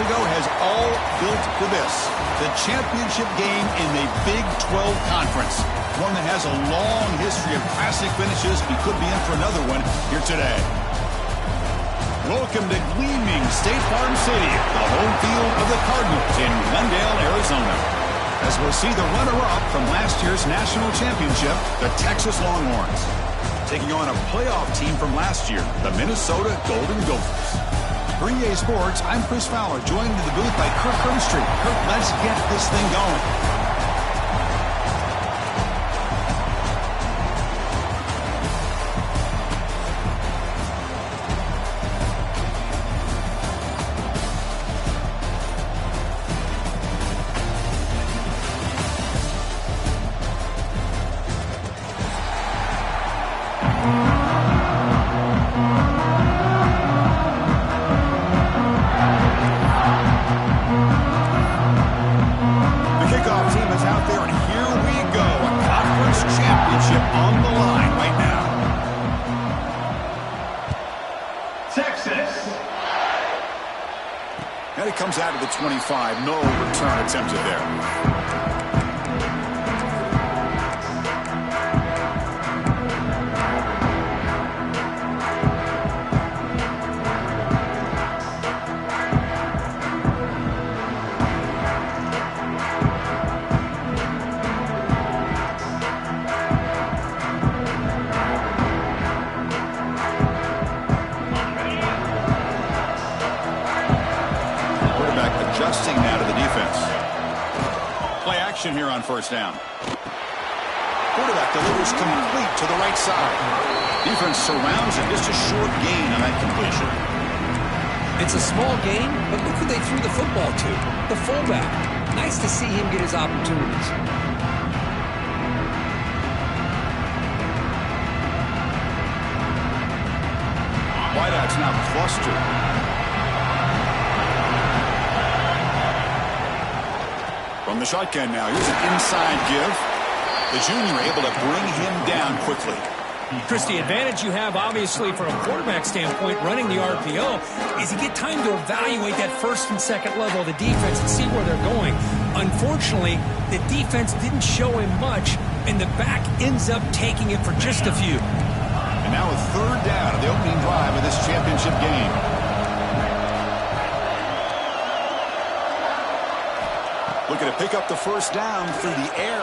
ago has all built for this. The championship game in the Big 12 Conference. One that has a long history of classic finishes. He could be in for another one here today. Welcome to gleaming State Farm Stadium, the home field of the Cardinals in Glendale, Arizona. As we'll see the runner-up from last year's national championship, the Texas Longhorns, taking on a playoff team from last year, the Minnesota Golden Gophers. For EA Sports, I'm Chris Fowler, joined in the booth by Kirk Herbstreit. Kirk, let's get this thing going. And it comes out of the 25. No return attempted there. Adjusting now to the defense. Play action here on first down. Quarterback delivers complete to the right side. Defense surrounds him. Just a short gain on that completion. It's a small gain, but look who they threw the football to. The fullback. Nice to see him get his opportunities. Wideouts now clustered. From the shotgun now, here's an inside give. The junior able to bring him down quickly. Chris, the advantage you have, obviously, from a quarterback standpoint, running the RPO, is you get time to evaluate that first and second level of the defense and see where they're going. Unfortunately, the defense didn't show him much, and the back ends up taking it for just a few. And now a third down of the opening drive of this championship game. Looking to pick up the first down through the air.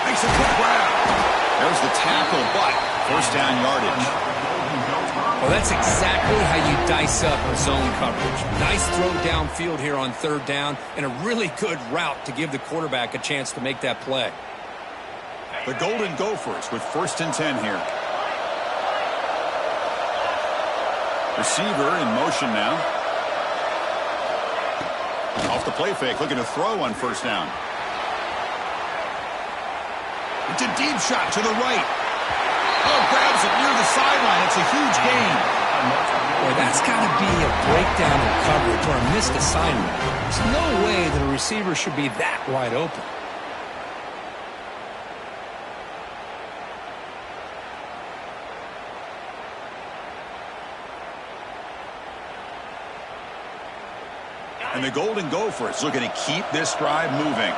Makes a quick grab. There's the tackle, but first down yardage. Well, that's exactly how you dice up a zone coverage. Nice throw downfield here on third down, and a really good route to give the quarterback a chance to make that play. The Golden Gophers with 1st and 10 here. Receiver in motion now. Off the play fake, looking to throw on first down. It's a deep shot to the right. Oh, grabs it near the sideline. It's a huge gain. Boy, that's got to be a breakdown in coverage or a missed assignment. There's no way that a receiver should be that wide open. And the Golden Gophers looking to keep this drive moving.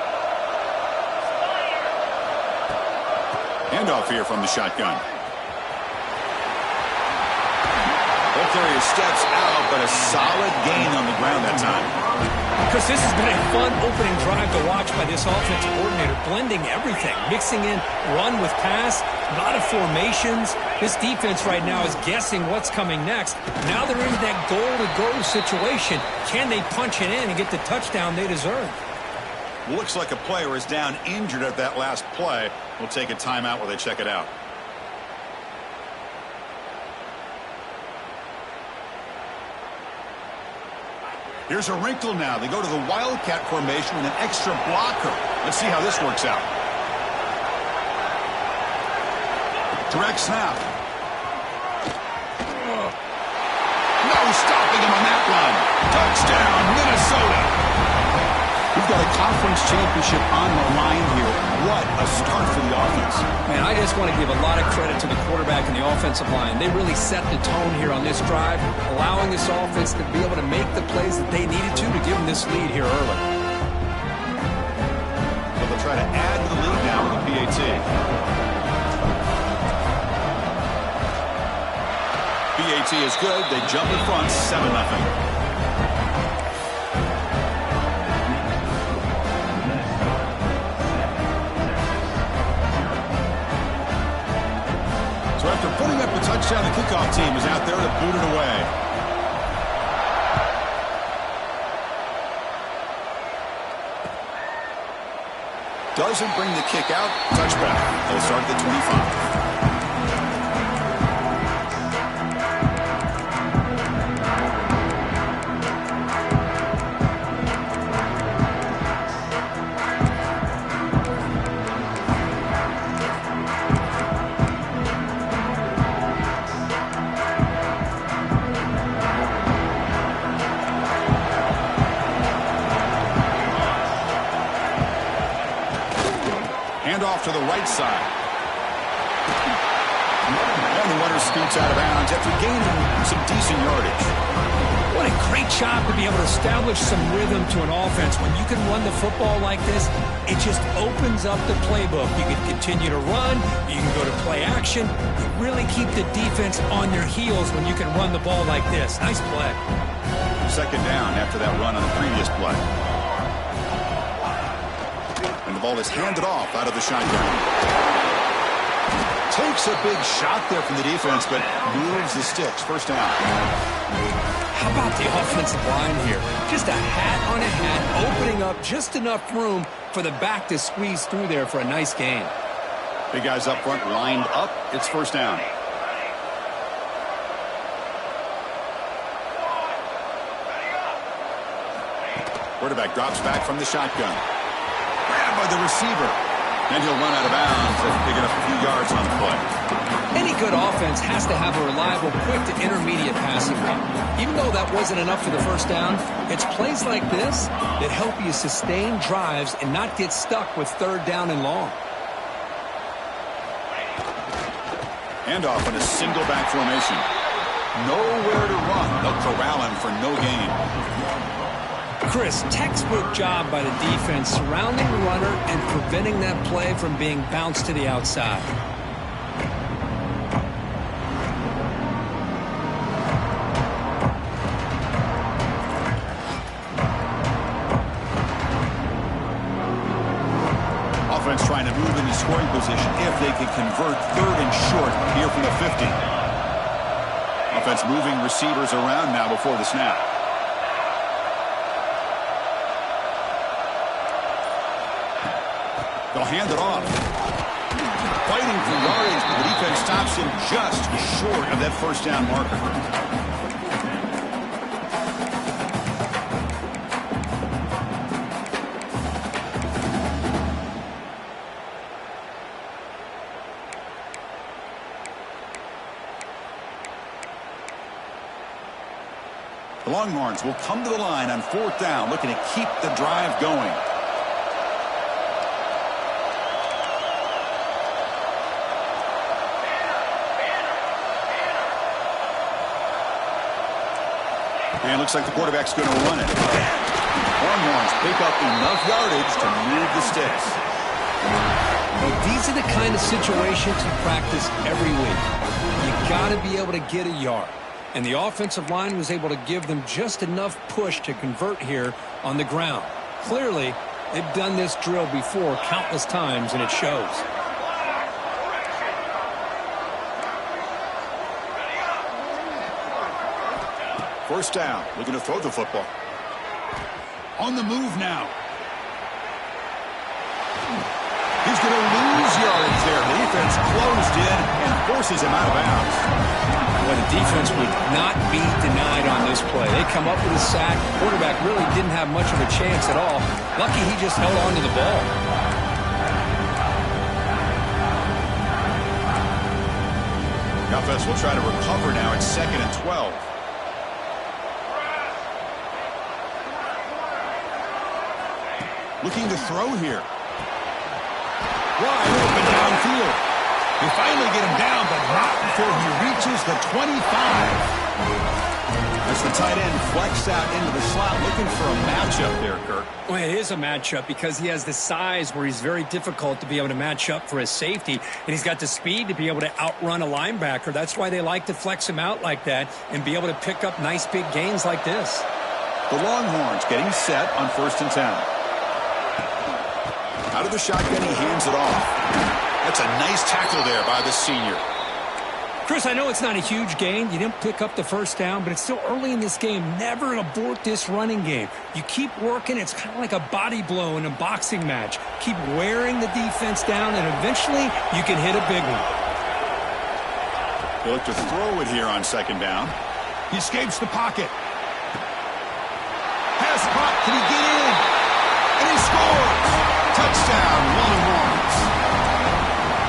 Handoff here from the shotgun. Both areas steps out, but a solid gain on the ground that time. Chris, this has been a fun opening drive to watch by this offensive coordinator, blending everything, mixing in run with pass, a lot of formations. This defense right now is guessing what's coming next. Now they're in that goal-to-go situation. Can they punch it in and get the touchdown they deserve? Looks like a player is down injured at that last play. We'll take a timeout while they check it out. Here's a wrinkle now. They go to the Wildcat formation with an extra blocker. Let's see how this works out. Direct snap. No stopping him on that run. Touchdown, Minnesota. We've got a conference championship on the line here. What a start for the offense. Man, I just want to give a lot of credit to the quarterback and the offensive line. They really set the tone here on this drive, allowing this offense to be able to make the plays that they needed to give them this lead here early. So they'll try to add to the lead now with the PAT. PAT is good. They jump in front, 7-0. So after putting up a touchdown, the kickoff team is out there to boot it away. Doesn't bring the kick out. Touchback. They'll start at the 25. Off to the right side. And the runner scoots out of bounds after gaining some decent yardage. What a great job to be able to establish some rhythm to an offense. When you can run the football like this, it just opens up the playbook. You can continue to run. You can go to play action. You really keep the defense on their heels when you can run the ball like this. Nice play. Second down after that run on the previous play. And the ball is handed off out of the shotgun. Takes a big shot there from the defense, but moves the sticks. First down. How about the offensive line here? Just a hat on a hat, opening up just enough room for the back to squeeze through there for a nice gain. Big guys up front lined up. It's first down. Quarterback drops back from the shotgun. Grabbed by the receiver. Then he'll run out of bounds after picking up a few yards on the play. Any good offense has to have a reliable, quick to intermediate passing game. Even though that wasn't enough for the first down, it's plays like this that help you sustain drives and not get stuck with third down and long. Handoff in a single back formation. Nowhere to run. They'll corral him for no gain. Chris, textbook job by the defense surrounding the runner and preventing that play from being bounced to the outside. Offense trying to move into scoring position if they can convert third and short here from the 50. Offense moving receivers around now before the snap. They'll hand it off. Fighting for yardage, but the defense stops him just short of that first down marker. The Longhorns will come to the line on fourth down, looking to keep the drive going. And it looks like the quarterback's going to run it. Longhorns pick up enough yardage to move the sticks. Well, these are the kind of situations you practice every week. You got to be able to get a yard. And the offensive line was able to give them just enough push to convert here on the ground. Clearly, they've done this drill before countless times, and it shows. First down, looking to throw the football. On the move now. He's going to lose yardage there. The defense closed in and forces him out of bounds. Well, the defense would not be denied on this play. They come up with a sack. The quarterback really didn't have much of a chance at all. Lucky he just held on to the ball. The offense will try to recover now at 2nd and 12. Looking to throw here. Wide open downfield. They finally get him down, but not before he reaches the 25. As the tight end flexed out into the slot, looking for a matchup there, Kirk. Well, it is a matchup because he has the size where he's very difficult to be able to match up for his safety, and he's got the speed to be able to outrun a linebacker. That's why they like to flex him out like that and be able to pick up nice big gains like this. The Longhorns getting set on 1st and 10. Out of the shotgun, he hands it off. That's a nice tackle there by the senior. Chris, I know it's not a huge gain. You didn't pick up the first down, but it's still early in this game. Never abort this running game. You keep working. It's kind of like a body blow in a boxing match. Keep wearing the defense down, and eventually you can hit a big one. He'll look to throw it here on 2nd down. He escapes the pocket. Pass caught. Can he get in? And he scores! Touchdown, Longhorns.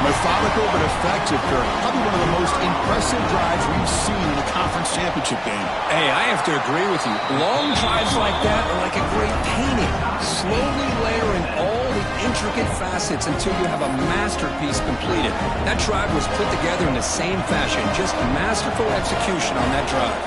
Methodical but effective, Kirk. Probably one of the most impressive drives we've seen in a conference championship game. Hey, I have to agree with you. Long drives like that are like a great painting. Slowly layering all the intricate facets until you have a masterpiece completed. That drive was put together in the same fashion. Just masterful execution on that drive.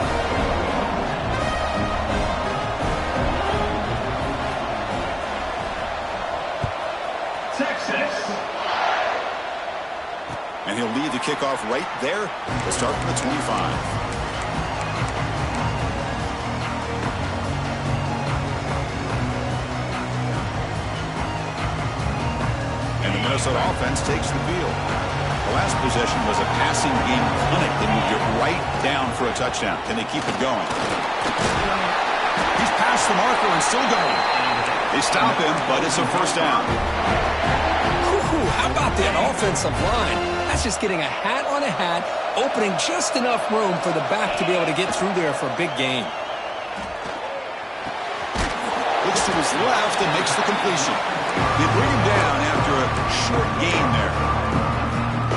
And he'll lead the kickoff right there. We'll start from the 25. And the Minnesota offense takes the field. The last possession was a passing game clinic. They moved it right down for a touchdown. Can they keep it going? He's past the marker and still going. They stop him, but it's a 1st down. Ooh, how about that offensive line? That's just getting a hat on a hat, opening just enough room for the back to be able to get through there for a big gain. Looks to his left and makes the completion. They bring him down after a short gain there.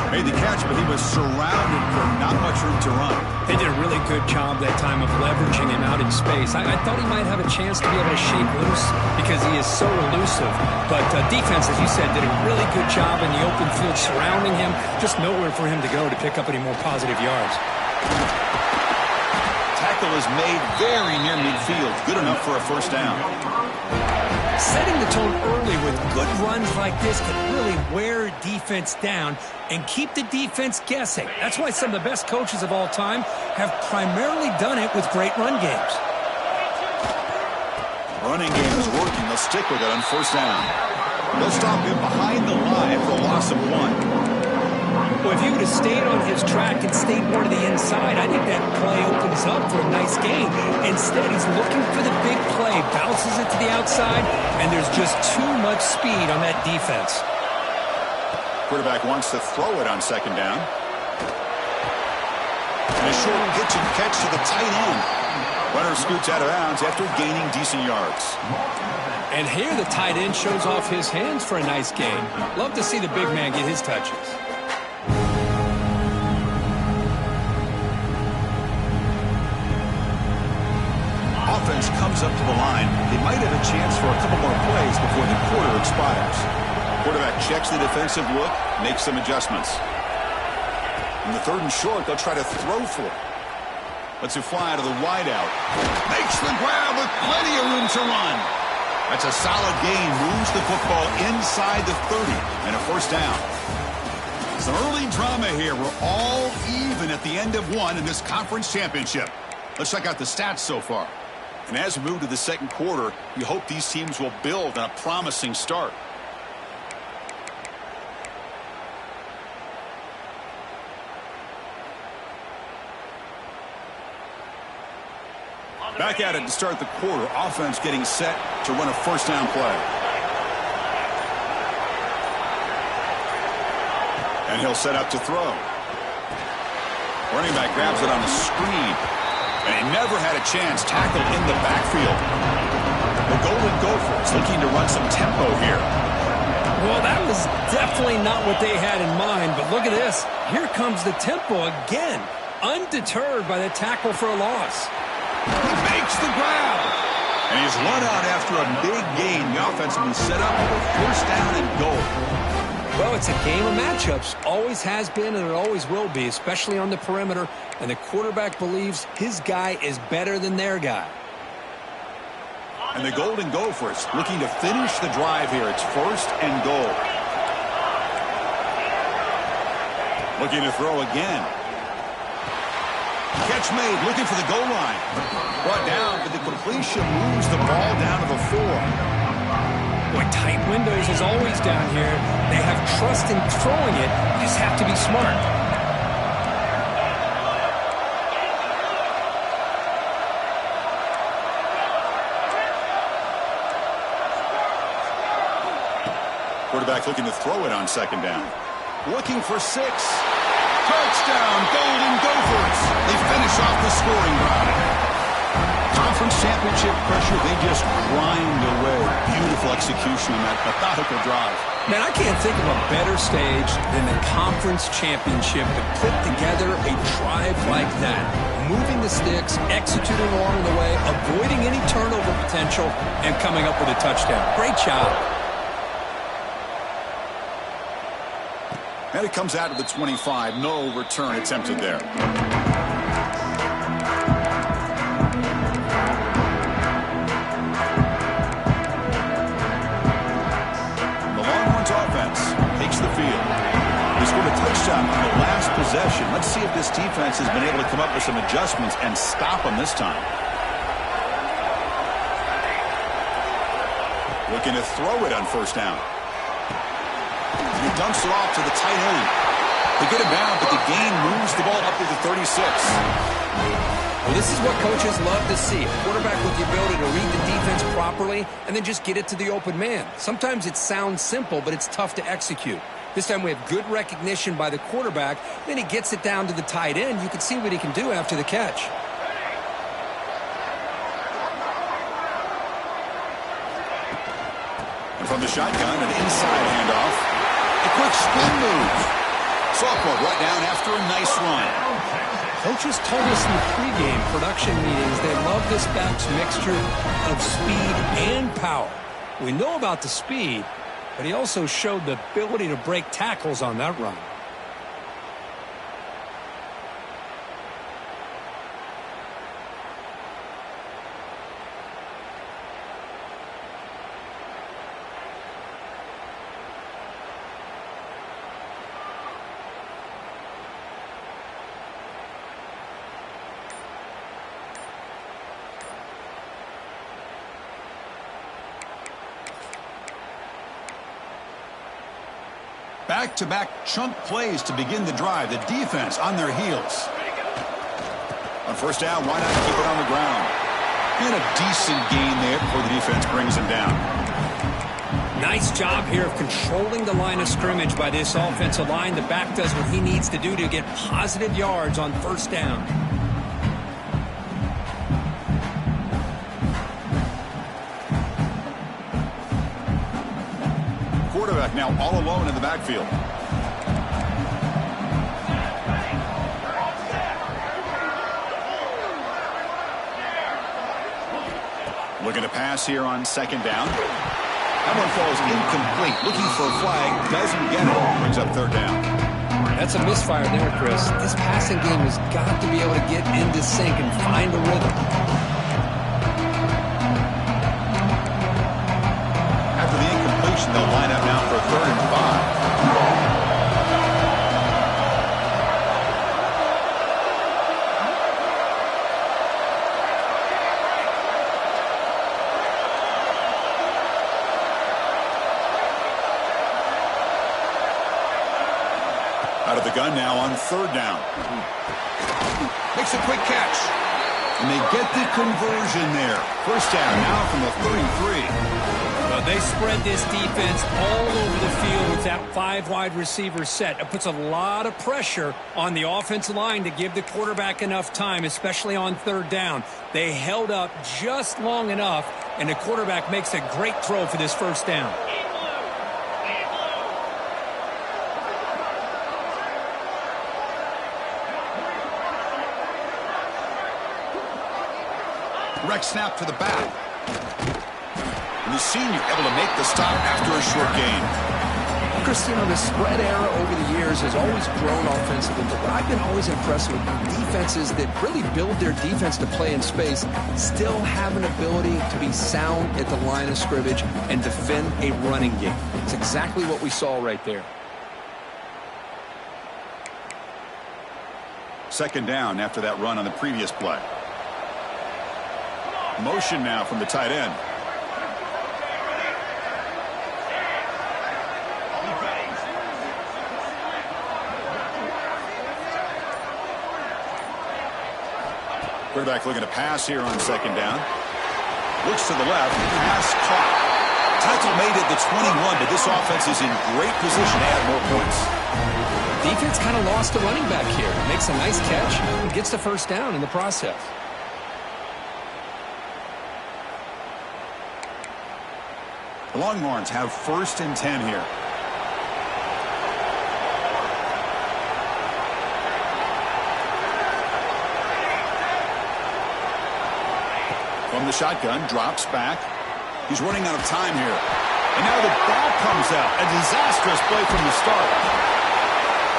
Made the catch, but he was surrounded for not much room to run. They did a really good job that time of leveraging him out in space. I thought he might have a chance to be able to shake loose because he is so elusive. But defense, as you said, did a really good job in the open field surrounding him. Just nowhere for him to go to pick up any more positive yards. Tackle is made very near midfield. Good enough for a 1st down. Setting the tone early with good runs like this can really wear defense down and keep the defense guessing. That's why some of the best coaches of all time have primarily done it with great run games. Running game is working. They'll stick with it on 1st down. They'll stop him behind the line for a loss of 1. Well, if you would have stayed on his track and stayed more to the inside, I think that play opens up for a nice gain. Instead, he's looking for the big play, bounces it to the outside, and there's just too much speed on that defense. Quarterback wants to throw it on 2nd down. And a short pitch and catch to the tight end. Runner scoots out of bounds after gaining decent yards. And here the tight end shows off his hands for a nice gain. Love to see the big man get his touches. Offense comes up to the line. They might have a chance for a couple more plays before the quarter expires. Quarterback checks the defensive look, makes some adjustments. In the 3rd and short, they'll try to throw for it. Lets it fly out of the wideout. Makes the grab with plenty of room to run. That's a solid gain. Moves the football inside the 30 and a 1st down. Some early drama here. We're all even at the end of 1 in this conference championship. Let's check out the stats so far. And as we move to the 2nd quarter, you hope these teams will build on a promising start. Back at it to start the quarter. Offense getting set to run a 1st down play. And he'll set up to throw. Running back grabs it on the screen. And he never had a chance. Tackled in the backfield. The Golden Gophers looking to run some tempo here. Well, that was definitely not what they had in mind, but look at this. Here comes the tempo again. Undeterred by the tackle for a loss. He makes the grab. And he's run out after a big gain. The offense will be set up for first down and goal. Well, it's a game of matchups. Always has been and it always will be, especially on the perimeter. And the quarterback believes his guy is better than their guy. And the Golden Gophers looking to finish the drive here. It's first and goal. Looking to throw again. Catch made, looking for the goal line. Brought down, but the completion moves the ball down to the 4. Boy, tight windows as always down here. They have trust in throwing it. You just have to be smart. Quarterback looking to throw it on second down. Looking for 6. Touchdown, Golden Gophers. They finish off the scoring drive. Conference championship pressure, they just grind away. Beautiful execution on that methodical drive. Man, I can't think of a better stage than the conference championship to put together a drive like that. Moving the sticks, executing along the way, avoiding any turnover potential, and coming up with a touchdown. Great job. And it comes out of the 25. No return attempted there. The Longhorns offense takes the field. They scored a touchdown on the last possession. Let's see if this defense has been able to come up with some adjustments and stop them this time. Looking to throw it on first down. He dumps it off to the tight end. They get him down, but the gain moves the ball up to the 36. Well, this is what coaches love to see. A quarterback with the ability to read the defense properly and then just get it to the open man. Sometimes it sounds simple, but it's tough to execute. This time we have good recognition by the quarterback. Then he gets it down to the tight end. You can see what he can do after the catch. And from the shotgun, an inside handoff. A quick spin move. Softball right down after a nice run. Coaches told us in the pregame production meetings they love this back's mixture of speed and power. We know about the speed, but he also showed the ability to break tackles on that run. Back-to-back chunk plays to begin the drive. The defense on their heels. On first down, why not keep it on the ground? And a decent gain there before the defense brings him down. Nice job here of controlling the line of scrimmage by this offensive line. The back does what he needs to do to get positive yards on first down. Quarterback now all alone in the backfield. Looking to pass here on second down. That one falls incomplete. Looking for a flag. Doesn't get it. Brings up third down. That's a misfire there, Chris. This passing game has got to be able to get into sync and find a rhythm. After the incompletion, they'll line up now for 3rd and 5. Out of the gun now on 3rd down. Makes a quick catch. And they get the conversion there. First down now from the 33. Well, they spread this defense all over the field with that 5 wide receiver set. It puts a lot of pressure on the offensive line to give the quarterback enough time, especially on 3rd down. They held up just long enough, and the quarterback makes a great throw for this first down. Direct snap to the back. And the senior able to make the stop after a short gain. Christina, the spread era over the years has always grown offensively, but what I've been always impressed with defenses that really build their defense to play in space still have an ability to be sound at the line of scrimmage and defend a running game. It's exactly what we saw right there. Second down after that run on the previous play. Motion now from the tight end. Quarterback looking to pass here on second down. Looks to the left. Pass caught. Tackle made at the 21, but this offense is in great position to add more points. Defense kind of lost a running back here. Makes a nice catch and gets the first down in the process. The Longhorns have 1st and 10 here. From the shotgun, drops back. He's running out of time here. And now the ball comes out. A disastrous play from the start.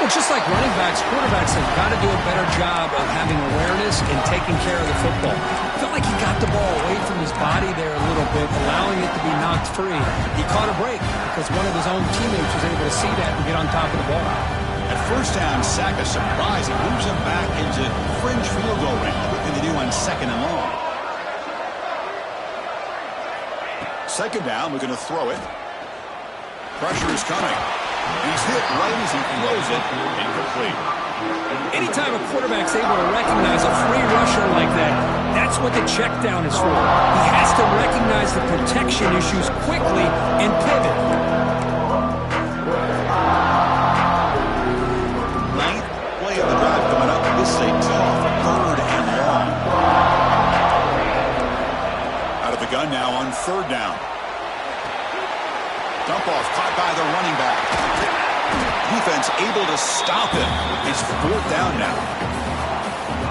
Well, just like running backs, quarterbacks have got to do a better job of having awareness and taking care of the football. I felt like he got the ball away from his body there a little bit, allowing it to be knocked free. He caught a break because one of his own teammates was able to see that and get on top of the ball. At first down, sack a surprise. He moves him back into fringe field goal range. What can they do on second and long? Second down, we're going to throw it. Pressure is coming. He's hit right as he throws it. Incomplete. Anytime a quarterback's able to recognize a free rusher like that, that's what the check down is for. He has to recognize the protection issues quickly and pivot. Ninth play of the drive coming up. This is a tough 3rd and long. Out of the gun now on 3rd down. Dump off caught by the running back. Defense able to stop him. It's 4th down now.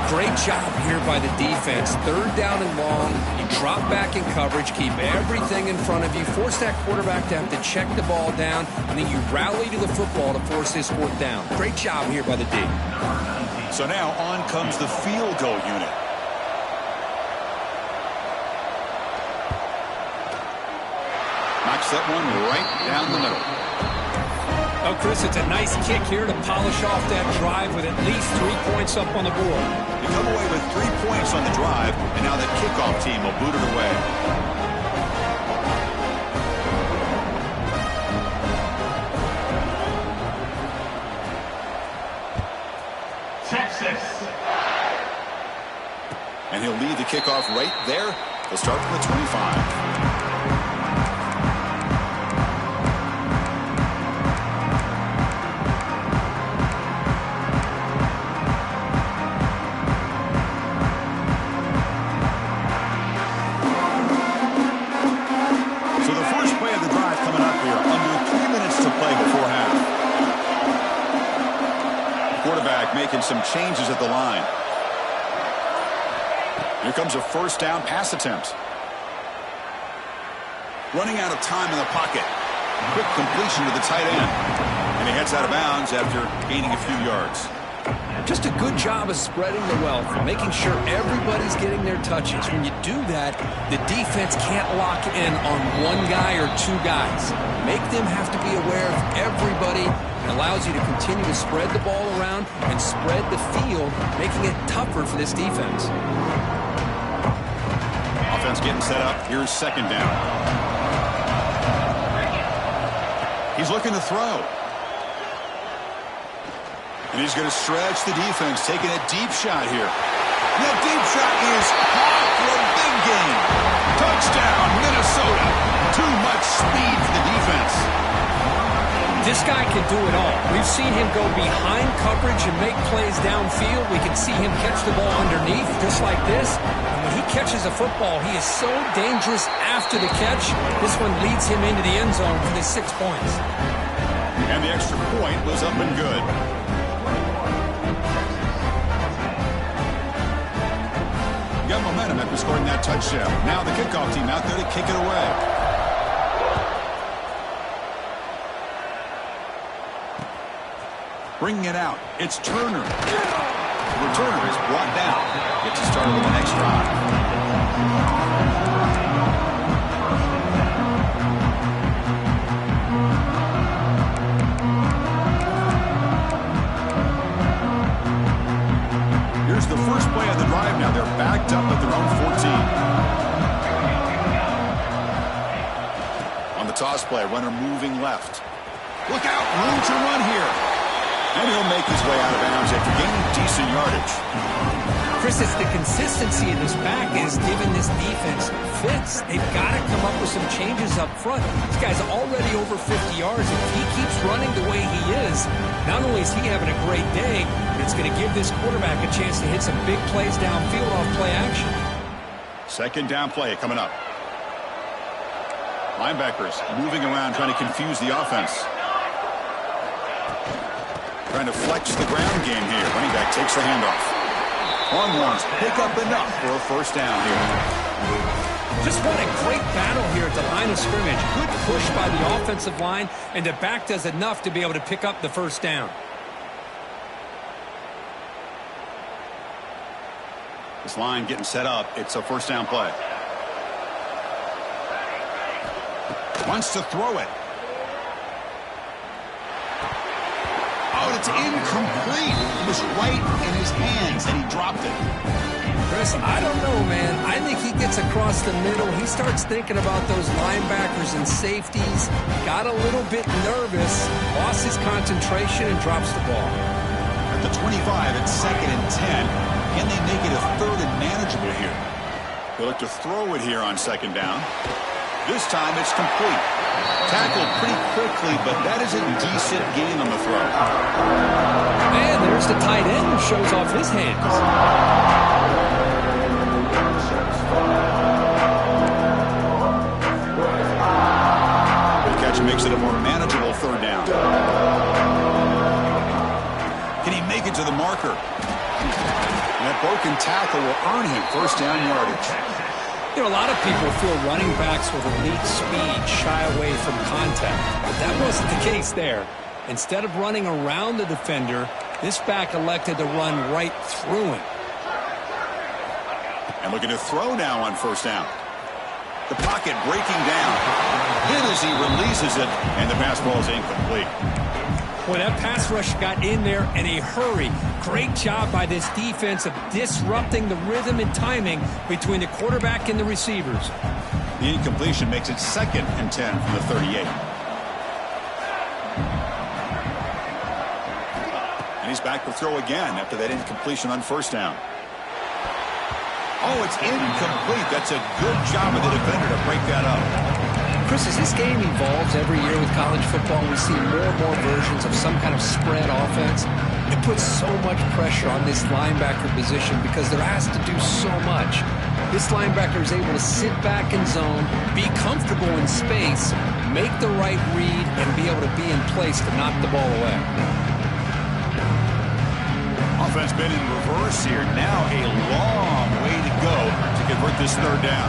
Great job here by the defense. 3rd down and long. You drop back in coverage, keep everything in front of you, force that quarterback to have to check the ball down, and then you rally to the football to force this 4th down. Great job here by the D. So now on comes the field goal unit. Knocks that one right down the middle. Oh, Chris, it's a nice kick here to polish off that drive with at least 3 points up on the board. They come away with 3 points on the drive, and now the kickoff team will boot it away. Texas. And he'll lead the kickoff right there. They'll start from the 25. Making some changes at the line. Here comes a 1st down pass attempt. Running out of time in the pocket. Quick completion to the tight end. And he heads out of bounds after gaining a few yards. Just a good job of spreading the wealth, making sure everybody's getting their touches. When you do that, the defense can't lock in on one guy or 2 guys. Make them have to be aware of everybody. It allows you to continue to spread the ball around and spread the field, making it tougher for this defense. Offense getting set up. Here's 2nd down. He's looking to throw. And he's going to stretch the defense, taking a deep shot here. That deep shot is caught for a big gain. Touchdown, Minnesota. Too much speed for the defense. This guy can do it all. We've seen him go behind coverage and make plays downfield. We can see him catch the ball underneath just like this. And when he catches a football, he is so dangerous after the catch. This one leads him into the end zone for the 6 points. And the extra point was up and good. Got momentum after scoring that touchdown. Now the kickoff team out there to kick it away. Bringing it out. It's Turner. The returner is brought down. Gets us started with the next drive. Here's the first play of the drive now. They're backed up at their own 14. On the toss play, runner moving left. Look out, room to run here. And he'll make his way out of bounds after gaining decent yardage. Chris, it's the consistency of this back is giving this defense fits. They've got to come up with some changes up front. This guy's already over 50 yards. If he keeps running the way he is, not only is he having a great day, but it's going to give this quarterback a chance to hit some big plays downfield off play action. Second down play coming up. Linebackers moving around trying to confuse the offense. Trying to flex the ground game here. Running back takes the handoff. Longhorns pick up enough for a first down here. Just what a great battle here at the line of scrimmage. Good push by the offensive line, and the back does enough to be able to pick up the first down. This line getting set up. It's a first down play. Wants to throw it. Oh, it's incomplete. It was right in his hands, and he dropped it. Chris, I don't know, man. I think he gets across the middle. He starts thinking about those linebackers and safeties. Got a little bit nervous, lost his concentration, and drops the ball. At the 25, it's 2nd and 10. Can they make it a 3rd and manageable here? They look to throw it here on 2nd down. This time it's complete. Tackled pretty quickly, but that is a decent gain on the throw. And there's the tight end who shows off his hands. The catch makes it a more manageable 3rd down. Can he make it to the marker? And that broken tackle will earn him first down yardage. You know, a lot of people feel running backs with elite speed shy away from contact, but that wasn't the case there. Instead of running around the defender, this back elected to run right through him. And looking to throw now on first down. The pocket breaking down. Hit as he releases it, and the pass ball is incomplete. Boy, that pass rush got in there in a hurry. Great job by this defense of disrupting the rhythm and timing between the quarterback and the receivers. The incompletion makes it 2nd and 10 from the 38. And he's back to throw again after that incompletion on first down. Oh, it's incomplete. That's a good job of the defender to break that up. Chris, as this game evolves every year with college football, we see more and more versions of some kind of spread offense. It puts so much pressure on this linebacker position because they're asked to do so much. This linebacker is able to sit back in zone, be comfortable in space, make the right read, and be able to be in place to knock the ball away. Offense been in reverse here. Now a long way to go to convert this 3rd down.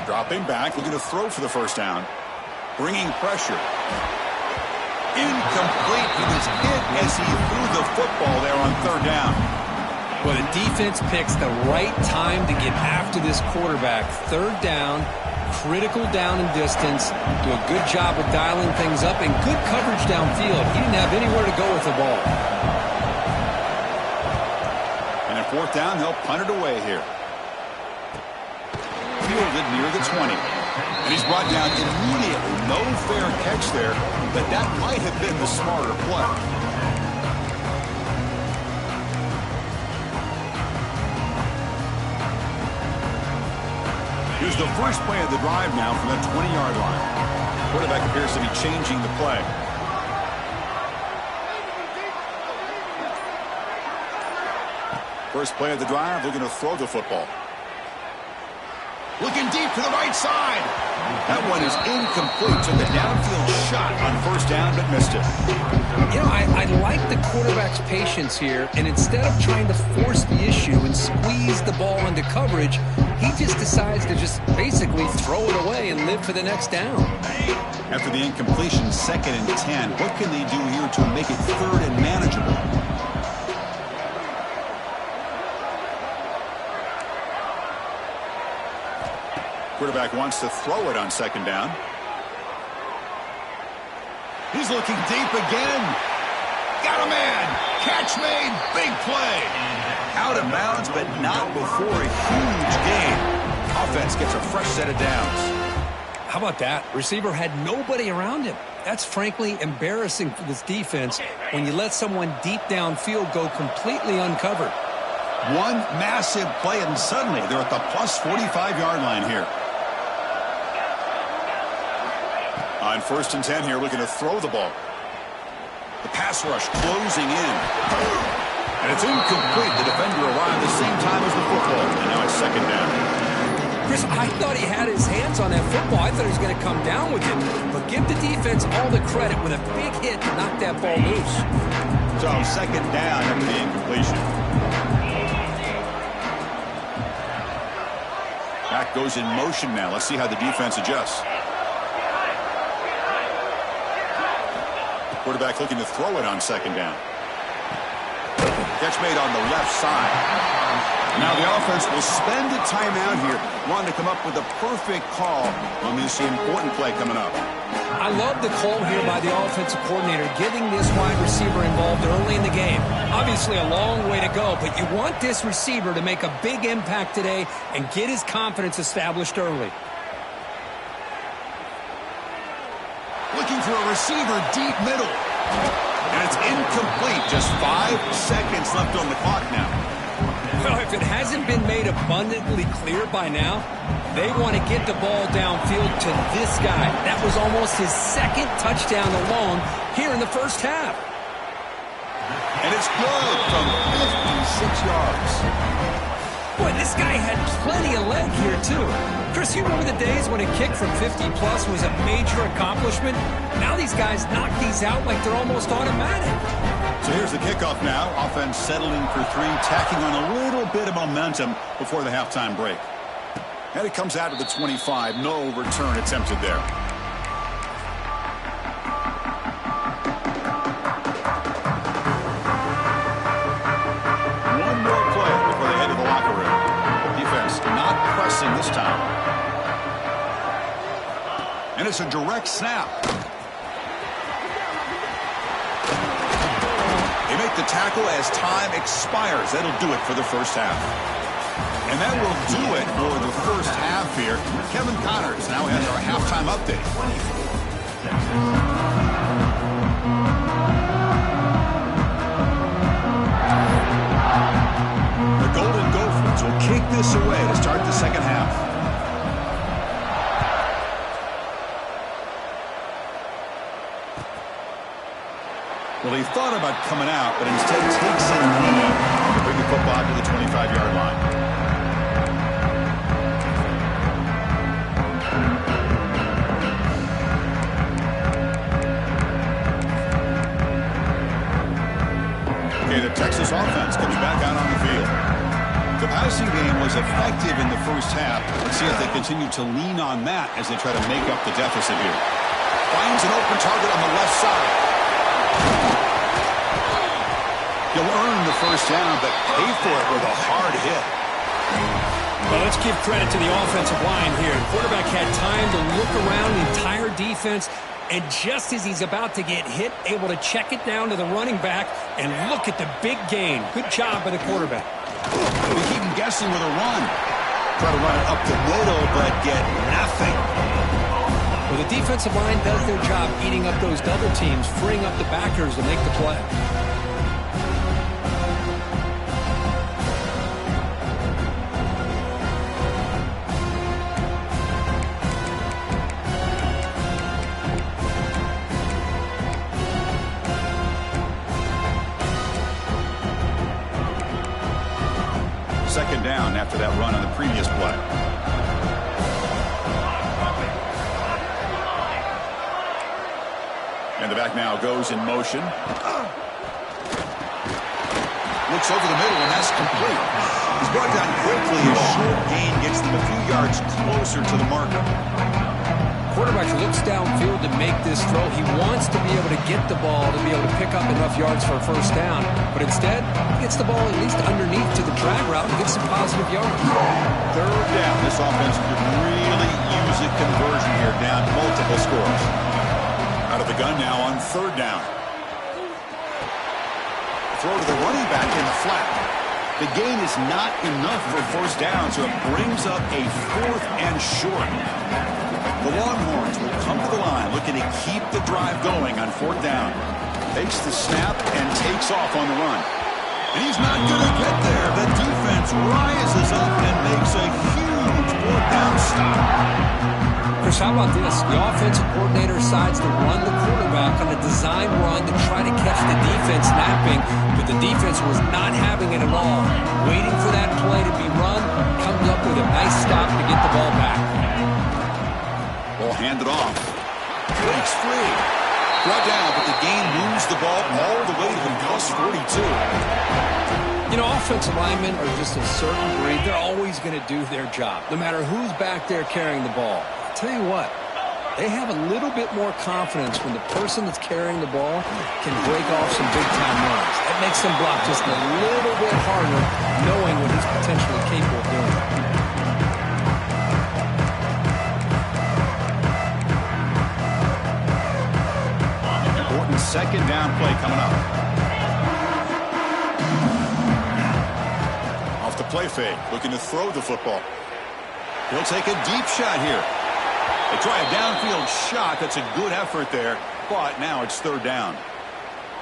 Dropping back, looking to throw for the first down. Bringing pressure. Incomplete. He was hit as he threw the football there on 3rd down. Well, the defense picks the right time to get after this quarterback. 3rd down, critical down and distance. Do a good job of dialing things up and good coverage downfield. He didn't have anywhere to go with the ball. And at 4th down, they'll punt it away here. Fielded near the 20. And he's brought down immediately. No fair catch there, but that might have been the smarter play. Here's the first play of the drive now from the 20-yard line. Quarterback appears to be changing the play. First play of the drive, looking to throw the football. Looking deep to the right side. That one is incomplete. Took a downfield shot on first down, but missed it. You know, I like the quarterback's patience here, and instead of trying to force the issue and squeeze the ball into coverage, he just decides to just basically throw it away and live for the next down. After the incompletion, 2nd and 10, what can they do here to make it 3rd and manageable? Quarterback wants to throw it on 2nd down. He's looking deep again. Got a man. Catch made. Big play. Out of bounds, but not before a huge gain. Offense gets a fresh set of downs. How about that? Receiver had nobody around him. That's frankly embarrassing for this defense when you let someone deep downfield go completely uncovered. One massive play, and suddenly they're at the plus 45-yard line here. On 1st and 10 here, looking to throw the ball. The pass rush closing in. And it's incomplete. The defender arrived the same time as the football. And now it's 2nd down. Chris, I thought he had his hands on that football. I thought he was going to come down with it. But give the defense all the credit with a big hit to knock that ball loose. So 2nd down after the incompletion. Back goes in motion now. Let's see how the defense adjusts. Quarterback looking to throw it on 2nd down. Catch made on the left side. Now the offense will spend a timeout here, wanting to come up with a perfect call on this important play coming up. I love the call here by the offensive coordinator, getting this wide receiver involved early in the game. Obviously a long way to go, but you want this receiver to make a big impact today and get his confidence established early. Looking for a receiver deep middle. And it's incomplete. Just 5 seconds left on the clock now. Well, if it hasn't been made abundantly clear by now, they want to get the ball downfield to this guy. That was almost his 2nd touchdown alone here in the first half. And it's good from 56 yards. Boy, this guy had plenty of leg here, too. Chris, you remember the days when a kick from 50-plus was a major accomplishment? Now these guys knock these out like they're almost automatic. So here's the kickoff now. Offense settling for 3, tacking on a little bit of momentum before the halftime break. And it comes out to the 25. No return attempted there. One more play before they head to the locker room. Defense not pressing this time. And it's a direct snap. They make the tackle as time expires. That'll do it for the first half. And that will do it for the first half here. Kevin Connors now has our halftime update. The Golden Gophers will kick this away to start the second half. Well, he thought about coming out, but instead takes a knee to bring the football to the 25-yard line. Okay, the Texas offense comes back out on the field. The passing game was effective in the first half. Let's see if they continue to lean on that as they try to make up the deficit here. Finds an open target on the left side. He'll earn the first down, but pay for it with a hard hit. Well, let's give credit to the offensive line here. The quarterback had time to look around the entire defense, and just as he's about to get hit, able to check it down to the running back, and look at the big gain. Good job by the quarterback. We keep him guessing with a run. Try to run it up the middle, but get nothing. Well, the defensive line does their job eating up those double teams, freeing up the backers to make the play. Second down after that run on the previous play. And the back now goes in motion. Looks over the middle, and that's complete. He's brought down quickly. A short gain gets them a few yards closer to the marker. Quarterback looks downfield to make this throw. He wants to be able to get the ball to be able to pick up enough yards for a first down. But instead, he gets the ball at least underneath to the drag route and gets some positive yards. Third down. This offense could really use a conversion here, down multiple scores. Out of the gun now on third down. Throw to the running back in the flat. The gain is not enough for first down, so it brings up a 4th and short. The Longhorns will come to the line looking to keep the drive going on 4th down. Takes the snap and takes off on the run. And he's not going to get there. The defense rises up and makes a huge 4th down stop. Chris, how about this? The offensive coordinator decides to run the quarterback on a design run to try to catch the defense napping, but the defense was not having it at all. Waiting for that play to be run, comes up with a nice stop to get the ball back. Ball handed off. Breaks free. Brought down, but the gain moves the ball all the way to the plus 42. You know, offensive linemen are just a certain breed. They're always going to do their job, no matter who's back there carrying the ball. I'll tell you what, they have a little bit more confidence when the person that's carrying the ball can break off some big-time runs. That makes them block just a little bit harder, knowing what he's potentially capable of doing. Important second down play coming up. Off the play fake, looking to throw the football. He'll take a deep shot here. They try a downfield shot. That's a good effort there, but now it's third down.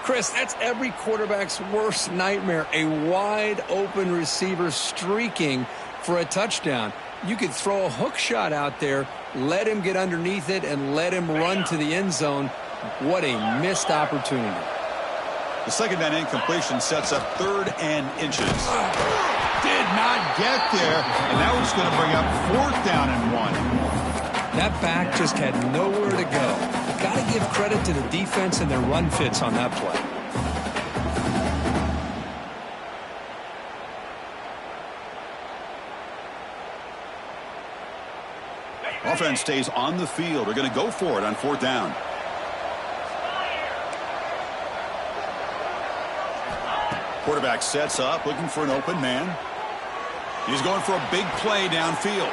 Chris, that's every quarterback's worst nightmare, a wide-open receiver streaking for a touchdown. You could throw a hook shot out there, let him get underneath it, and let him run to the end zone. What a missed opportunity. The second down incompletion sets up 3rd and inches. Did not get there, and that was going to bring up 4th down and 1. That back just had nowhere to go. Got to give credit to the defense and their run fits on that play. Offense stays on the field. They're going to go for it on 4th down. Quarterback sets up, looking for an open man. He's going for a big play downfield.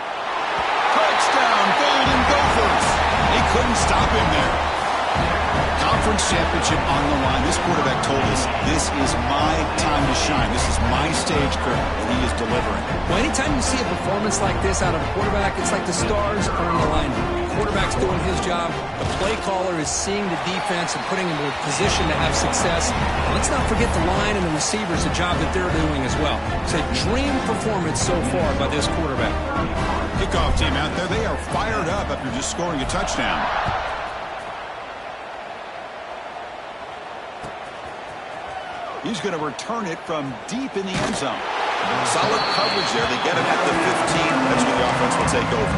Touchdown, Golden Gophers. They couldn't stop him there. Conference championship on the line. This quarterback told us, this is my time to shine. This is my stage curtain, and he is delivering. Well, anytime you see a performance like this out of a quarterback, it's like the stars are in the line. The quarterback's doing his job. The play caller is seeing the defense and putting him in a position to have success. And let's not forget the line and the receivers, the job that they're doing as well. It's a dream performance so far by this quarterback. Kickoff team out there, they are fired up after just scoring a touchdown. He's going to return it from deep in the end zone. Solid coverage there. They get him at the 15. That's where the offense will take over.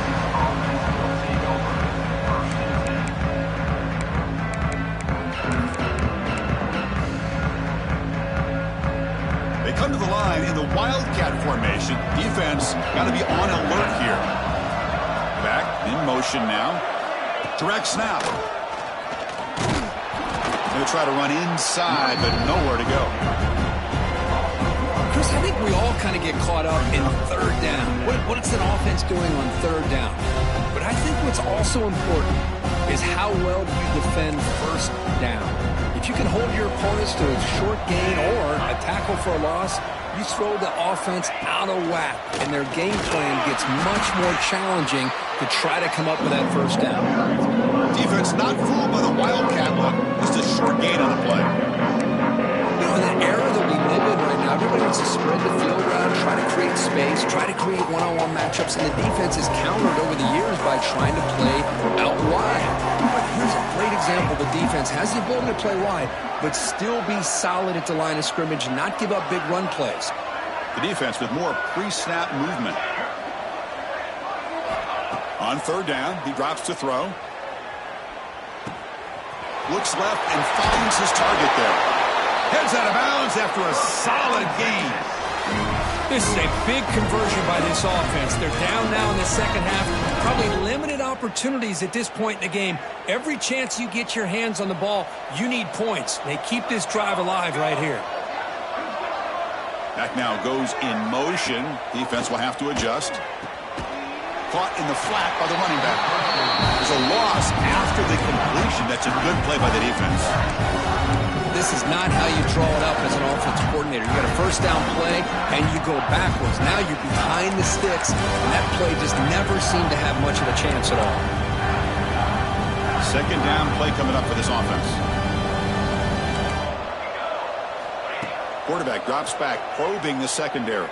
They come to the line in the Wildcat formation. Defense got to be on alert here. Back in motion now. Direct snap. Going to try to run inside, but nowhere to go. Chris, I think we all kind of get caught up in third down. What's an offense doing on third down? But I think what's also important is how well do you defend first down. If you can hold your opponents to a short gain or a tackle for a loss, you throw the offense out of whack, and their game plan gets much more challenging to try to come up with that first down. Defense not fooled by the Wildcat look. Just a short gain on the play. You know, in the era that we live in right now, everybody wants to spread the field around, try to create space, try to create one-on-one matchups, and the defense is countered over the years by trying to play out wide. But here's a great example. The defense has the ability to play wide, but still be solid at the line of scrimmage and not give up big run plays. The defense with more pre-snap movement. On third down, he drops to throw. Looks left and finds his target there. Heads out of bounds after a solid gain. This is a big conversion by this offense. They're down now in the second half. Probably limited opportunities at this point in the game. Every chance you get your hands on the ball, you need points. They keep this drive alive right here. Back now goes in motion. Defense will have to adjust. Caught in the flat by the running back. There's a loss after the completion. That's a good play by the defense. This is not how you draw it up as an offensive coordinator. You got a first down play, and you go backwards. Now you're behind the sticks, and that play just never seemed to have much of a chance at all. Second down play coming up for this offense. Quarterback drops back, probing the secondary.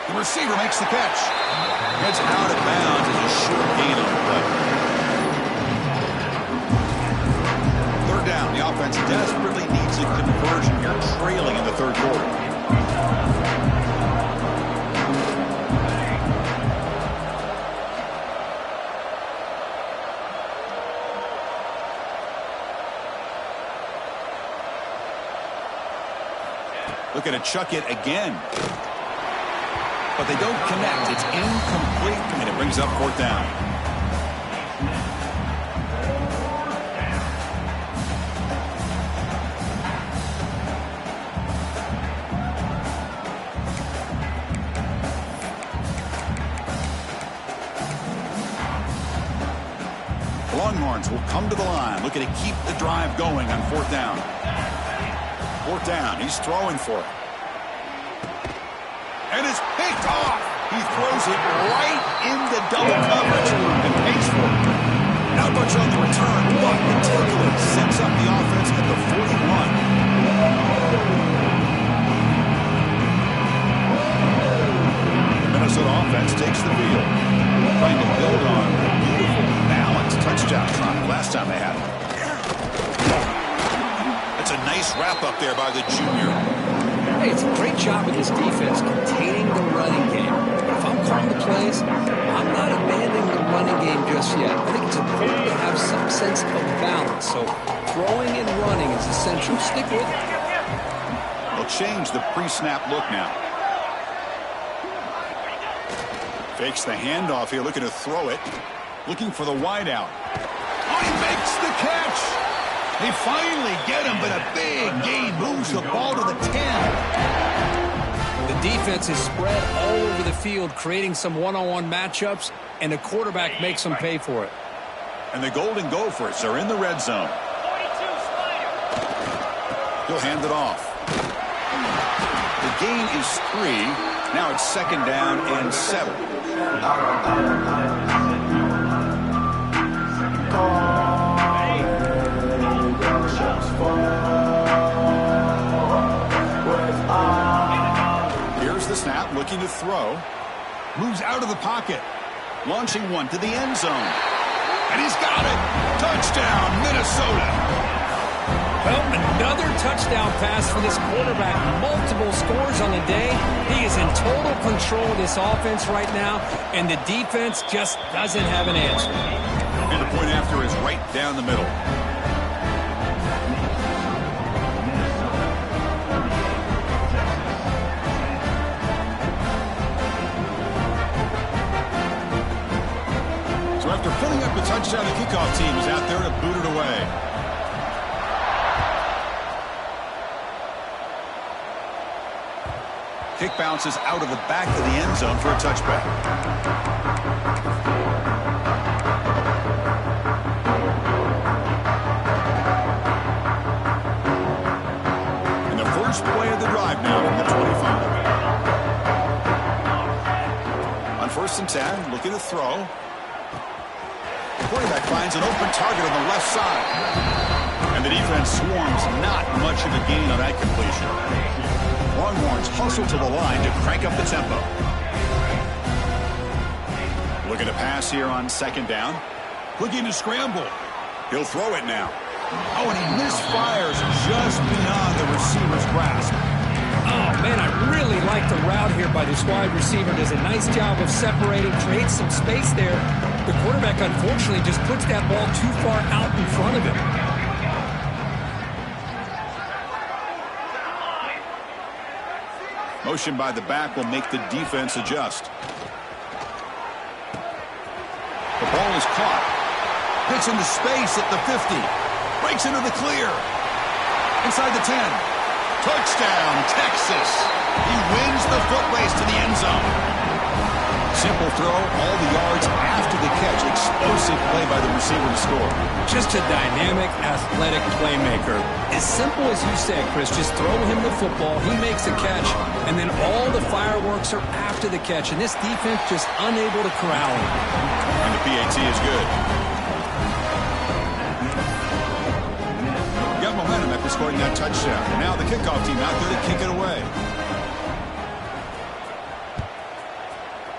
The receiver makes the catch. Heads out of bounds as a short gain on the play. Third down. The offense desperately needs a conversion here, trailing in the third quarter. Looking to chuck it again. But they don't connect. It's incomplete, and it brings up fourth down. Longhorns will come to the line, looking to keep the drive going on fourth down. Fourth down. He's throwing for it. And it's picked off. He throws it right into double coverage and pays for it. Not much on the return, but the takeaway sets up the offense at the 41. The Minnesota offense takes the field, trying to build on a beautiful, balanced touchdown drive last time they had it. That's a nice wrap-up there by the junior. Hey, it's a great job of this defense containing the running game. But if I'm calling the plays, I'm not abandoning the running game just yet. I think it's important to have some sense of balance. So throwing and running is essential. Stick with it. They'll change the pre-snap look now. Fakes the handoff here, looking to throw it. Looking for the wideout. Oh, he makes the catch! They finally get him, but a big gain moves the ball to the 10. The defense is spread all over the field, creating some one-on-one matchups, and the quarterback makes them pay for it. And the Golden Gophers are in the red zone. He'll hand it off. The gain is 3. Now it's second down and 7. Here's the snap, looking to throw. Moves out of the pocket. Launching one to the end zone. And he's got it. Touchdown, Minnesota. Well, another touchdown pass for this quarterback. Multiple scores on the day. He is in total control of this offense right now, and the defense just doesn't have an answer. And the point after is right down the middle. So after filling up the touchdown, the kickoff team is out there to boot it away. Kick bounces out of the back of the end zone for a touchback. And the first play of the drive now from the 25. On first and 10, looking to throw. The quarterback finds an open target on the left side. And the defense swarms not much of a gain on that completion. Longhorns hustle to the line to crank up the tempo. Looking to pass here on second down. Looking to scramble. He'll throw it now. Oh, and he misfires just beyond the receiver's grasp. Oh, man, I really like the route here by this wide receiver. Does a nice job of separating, creates some space there. The quarterback, unfortunately, just puts that ball too far out in front of him. Motion by the back will make the defense adjust. The ball is caught. Hits into space at the 50. Breaks into the clear. Inside the 10. Touchdown, Texas. He wins the foot race to the end zone. Simple throw, all the yards after the catch. Explosive play by the receiver to score. Just a dynamic, athletic playmaker. As simple as you said, Chris, just throw him the football, he makes a catch, and then all the fireworks are after the catch, and this defense just unable to corral him. And the PAT is good. Got momentum after scoring that touchdown. And now the kickoff team out there to kick it away.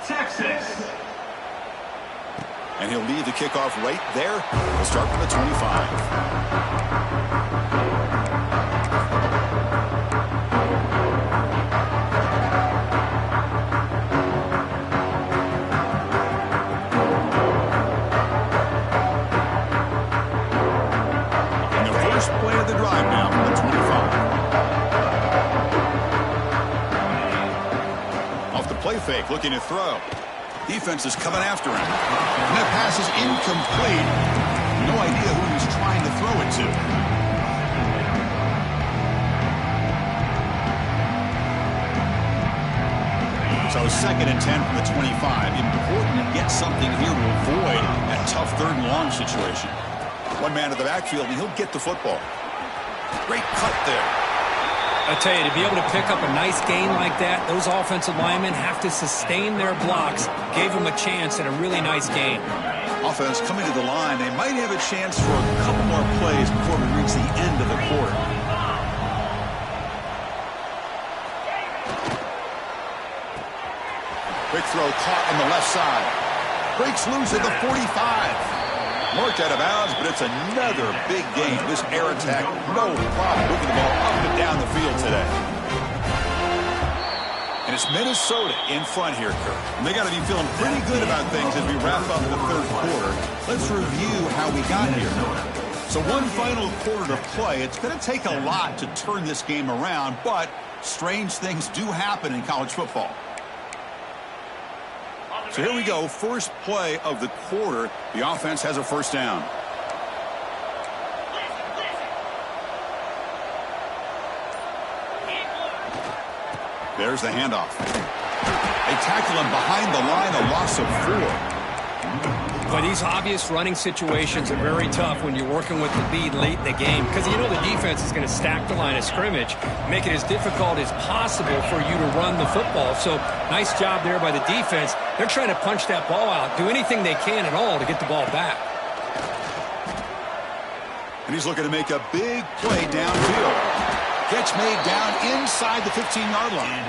Texas. And he'll leave the kickoff right there. He'll start from the 25. Play of the drive now from the 25. Off the play fake, looking to throw. Defense is coming after him. And that pass is incomplete. No idea who he's trying to throw it to. So 2nd and 10 from the 25. Important to get something here to avoid that tough 3rd and long situation. One man in the backfield, and he'll get the football. Great cut there. I tell you, to be able to pick up a nice gain like that, those offensive linemen have to sustain their blocks. Gave them a chance at a really nice gain. Offense coming to the line. They might have a chance for a couple more plays before we reach the end of the quarter. Quick throw caught on the left side. Breaks loose at the 45. Marked out of bounds, but it's another big game. This air attack, no problem moving the ball up and down the field today. And it's Minnesota in front here, Kirk. And they got to be feeling pretty good about things as we wrap up the 3rd quarter. Let's review how we got here. So one final quarter to play. It's going to take a lot to turn this game around, but strange things do happen in college football. So here we go, first play of the quarter. The offense has a 1st down. There's the handoff. They tackle him behind the line, a loss of 4. But these obvious running situations are very tough when you're working with the lead late in the game, because you know the defense is going to stack the line of scrimmage, make it as difficult as possible for you to run the football. So nice job there by the defense. They're trying to punch that ball out, do anything they can at all to get the ball back. And he's looking to make a big play downfield. Catch made down inside the 15-yard line.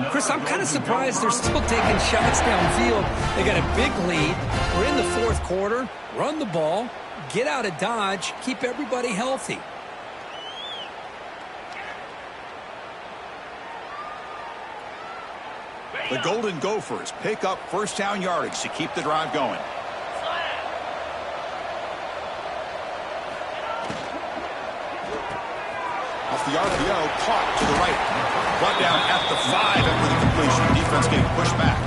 Chris, I'm kind of surprised they're still taking shots downfield. They got a big lead. We're in the 4th quarter. Run the ball, get out of Dodge, keep everybody healthy. The Golden Gophers pick up 1st down yardage to keep the drive going. Off the RPO, caught to the right. Brought down at the 5 after the completion. Defense getting pushed back.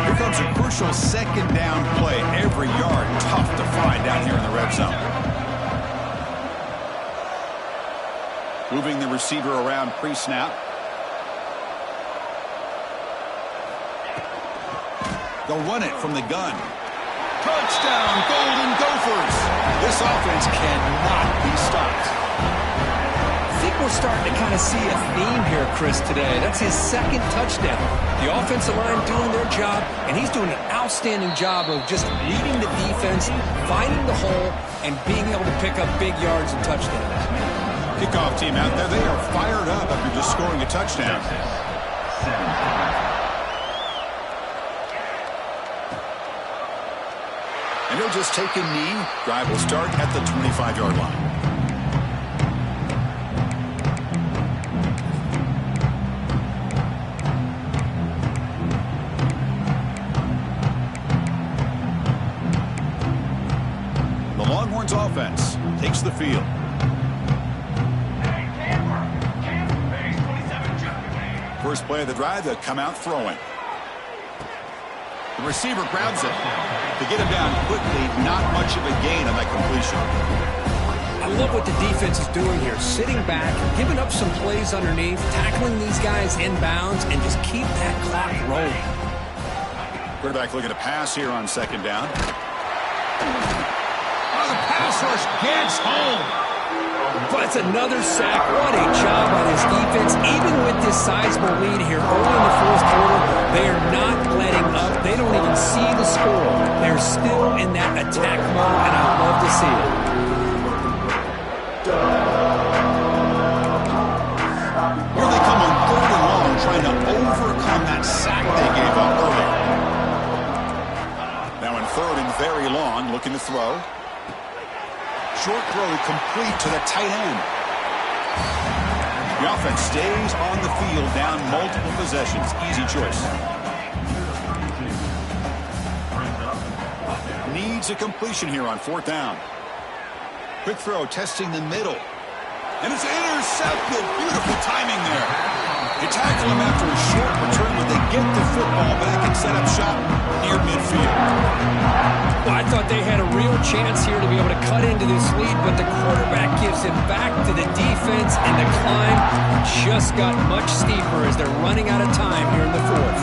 Here comes a crucial 2nd down play. Every yard tough to find down here in the red zone. Moving the receiver around pre-snap. They'll run it from the gun. Touchdown, Golden Gophers. This offense cannot be stopped. I think we're starting to kind of see a theme here, Chris, today. That's his 2nd touchdown. The offensive line doing their job, and he's doing an outstanding job of just leading the defense, finding the hole, and being able to pick up big yards and touchdowns. Kickoff team out there, they are fired up after just scoring a touchdown. And he'll just take a knee. Drive will start at the 25-yard line. the field. First play of the drive, they'll come out throwing. The receiver grabs it. To get him down quickly, not much of a gain on that completion. I love what the defense is doing here. Sitting back, giving up some plays underneath, tackling these guys inbounds, and just keep that clock rolling. Quarterback looking to pass here on second down. Oh, the pass rush gets home. But it's another sack. What a job by this defense. Even with this sizable lead here early in the fourth quarter, they are not letting up. They don't even see the score. They're still in that attack mode, and I love to see it. Here they come on 3rd and long, trying to overcome that sack they gave up earlier. Now in 3rd and very long, looking to throw. Short throw complete to the tight end. The offense stays on the field, down multiple possessions. Easy choice. Needs a completion here on 4th down. Quick throw, testing the middle. And it's intercepted. Beautiful timing there. They tackle him after a short return, but they get the football back and set up shop near midfield. Well, I thought they had a real chance here to be able to cut into this lead, but the quarterback gives it back to the defense, and the climb just got much steeper as they're running out of time here in the 4th.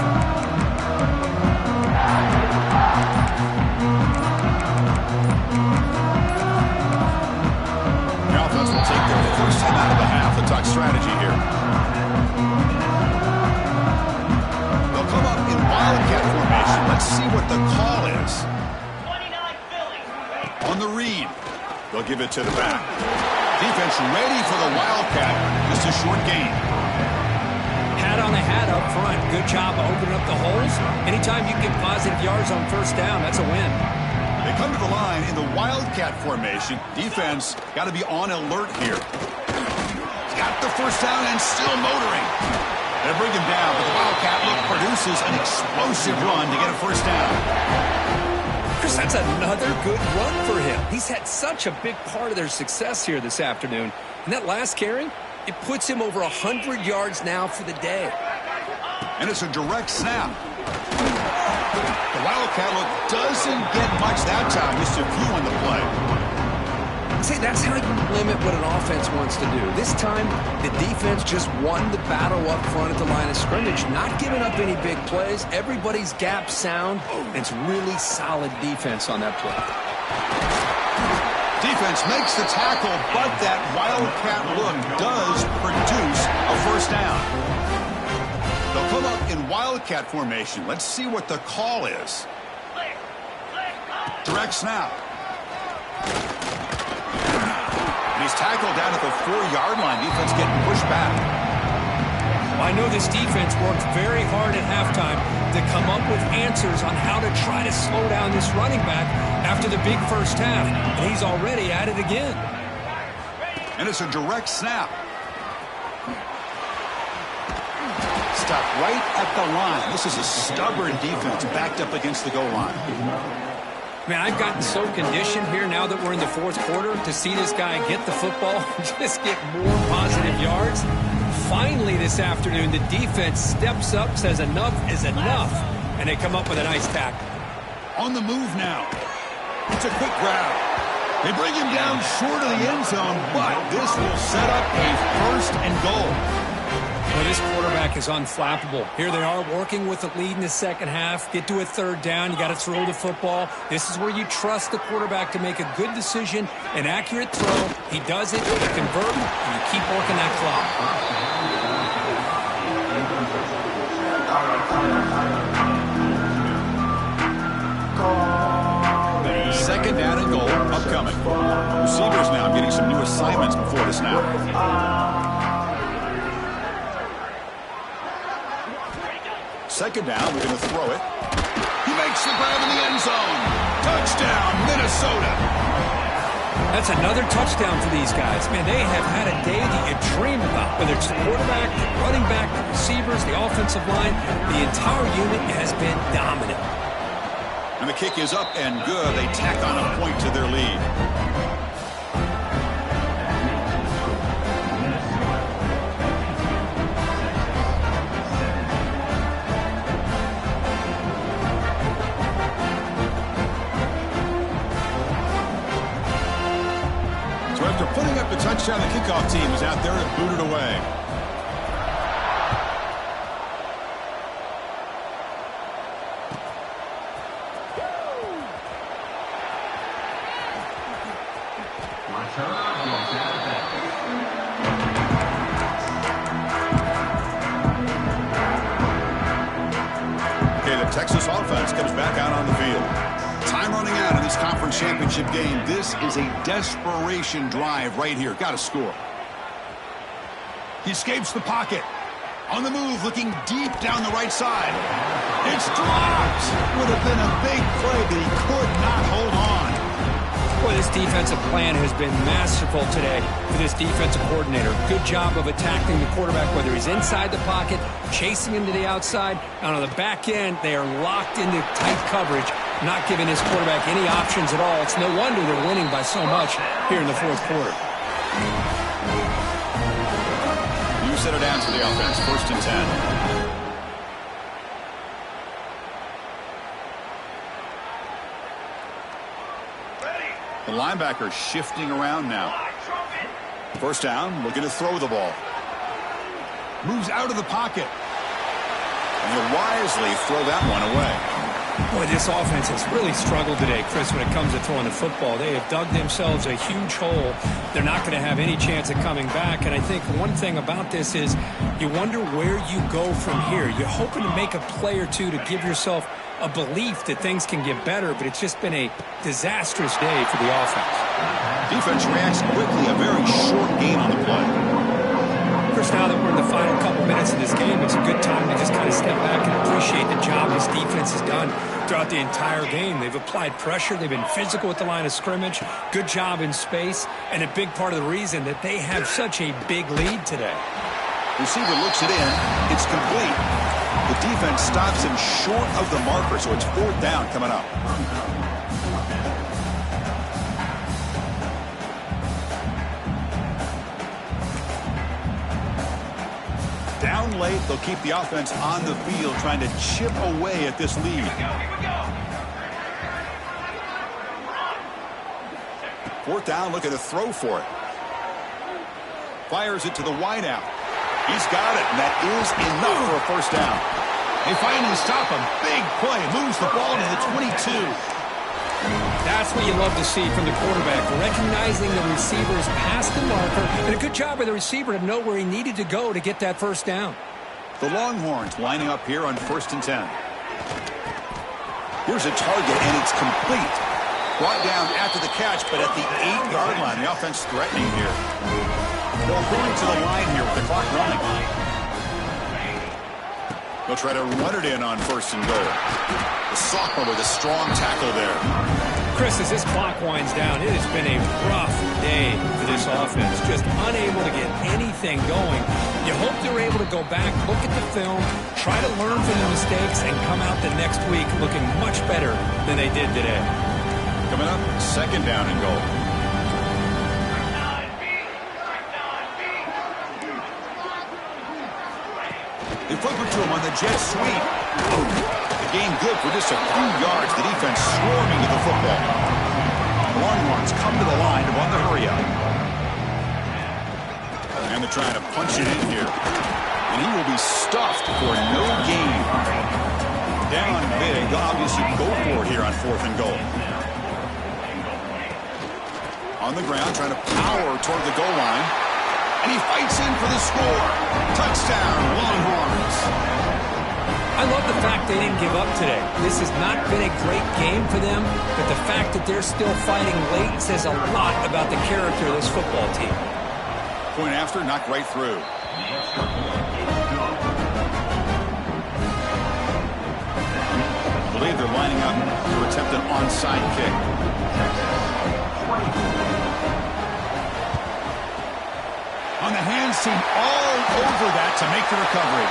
The offense will take their first time out of the half. The talk strategy here. They'll come up in wildcat formation. Let's see what the call is. On the read, they'll give it to the back. Defense ready for the wildcat. Just a short gain. Hat on a hat up front. Good job of opening up the holes. Anytime you get positive yards on 1st down, that's a win. They come to the line in the wildcat formation. Defense got to be on alert here. He's got the 1st down and still motoring. They bring him down, but the wildcat look produces an explosive run to get a 1st down. Chris, that's another good run for him. He's had such a big part of their success here this afternoon. And that last carry, it puts him over 100 yards now for the day. And it's a direct snap. The wildcat look doesn't get much that time. Just a few on the play. See, that's how you limit what an offense wants to do. This time, the defense just won the battle up front at the line of scrimmage, not giving up any big plays. Everybody's gap sound, and it's really solid defense on that play. Defense makes the tackle, but that wildcat look does produce a 1st down. They'll come up in wildcat formation. Let's see what the call is. Direct snap. He's tackled down at the 4-yard line. Defense getting pushed back. Well, I know this defense worked very hard at halftime to come up with answers on how to try to slow down this running back after the big 1st half, and he's already at it again. And it's a direct snap. Stop right at the line. This is a stubborn defense backed up against the goal line. Man, I've gotten so conditioned here now that we're in the 4th quarter to see this guy get the football and just get more positive yards. Finally this afternoon, the defense steps up, says enough is enough, and they come up with a nice tackle. On the move now. It's a quick grab. They bring him down short of the end zone, but this will set up a 1st and goal. Well, this quarterback is unflappable. Here they are working with the lead in the 2nd half. Get to a 3rd down. You got to throw the football. This is where you trust the quarterback to make a good decision, an accurate throw. He does it, you convert, and you keep working that clock. 2nd down and goal upcoming. Receivers now getting some new assignments before the snap. 2nd down, we're going to throw it. He makes the grab in the end zone. Touchdown, Minnesota. That's another touchdown for these guys. Man, they have had a day that you dream about. Whether it's the quarterback, the running back, the receivers, the offensive line, the entire unit has been dominant. And the kick is up and good. They tack on a point to their lead. Putting up the touchdown, the kickoff team is out there to boot it away. Texas offense comes back out on the field. Time running out in this conference championship game. This is a desperation drive right here. Got to score. He escapes the pocket. On the move, looking deep down the right side. It's dropped. Would have been a big play, but he could not hold on. Boy, this defensive plan has been masterful today for this defensive coordinator. Good job of attacking the quarterback, whether he's inside the pocket, chasing him to the outside, and on the back end, they are locked into tight coverage, not giving his quarterback any options at all. It's no wonder they're winning by so much here in the fourth quarter. You set it down to the offense, 1st and 10. The linebacker shifting around now. 1st down, looking to throw the ball. Moves out of the pocket. And he'll wisely throw that one away. Boy, this offense has really struggled today, Chris, when it comes to throwing the football. They have dug themselves a huge hole. They're not going to have any chance of coming back. And I think one thing about this is you wonder where you go from here. You're hoping to make a play or two to give yourself a belief that things can get better, but it's just been a disastrous day for the offense. Defense reacts quickly. A very short game on the play. Chris, now that we're in the final couple minutes of this game, it's a good time to just kind of step back and appreciate the job this defense has done throughout the entire game. They've applied pressure. They've been physical at the line of scrimmage. Good job in space, and a big part of the reason that they have such a big lead today. Receiver looks it in. It's complete. The defense stops him short of the marker, so it's 4th down coming up. Down late, they'll keep the offense on the field, trying to chip away at this lead. Here we go. 4th down, looking to throw for it. Fires it to the wideout. He's got it, and that is enough for a 1st down. They finally stop him. Big play. Moves the ball to the 22. That's what you love to see from the quarterback, recognizing the receiver's past the marker, and a good job by the receiver to know where he needed to go to get that 1st down. The Longhorns lining up here on 1st and 10. Here's a target, and it's complete. Brought down after the catch, but at the 8-yard line. The offense threatening here. They're going to the line here with the clock running. They'll try to run it in on 1st and goal. The sophomore with a strong tackle there. Chris, as this clock winds down, it has been a rough day for this offense. Just unable to get anything going. You hope they're able to go back, look at the film, try to learn from the mistakes, and come out the next week looking much better than they did today. Coming up, 2nd down and goal. They flip it to him on the jet sweep. The gain good for just a few yards. The defense swarming to the football. The Longhorns come to the line to run the hurry up. And they're trying to punch it in here. And he will be stuffed for no gain. Down big. They'll obviously go for it here on 4th and goal. On the ground, trying to power toward the goal line. And he fights in for the score. Touchdown, Longhorns. I love the fact they didn't give up today. This has not been a great game for them, but the fact that they're still fighting late says a lot about the character of this football team. Point after, knocked right through. I believe they're lining up to attempt an onside kick. On the hands team, all over that to make the recovery.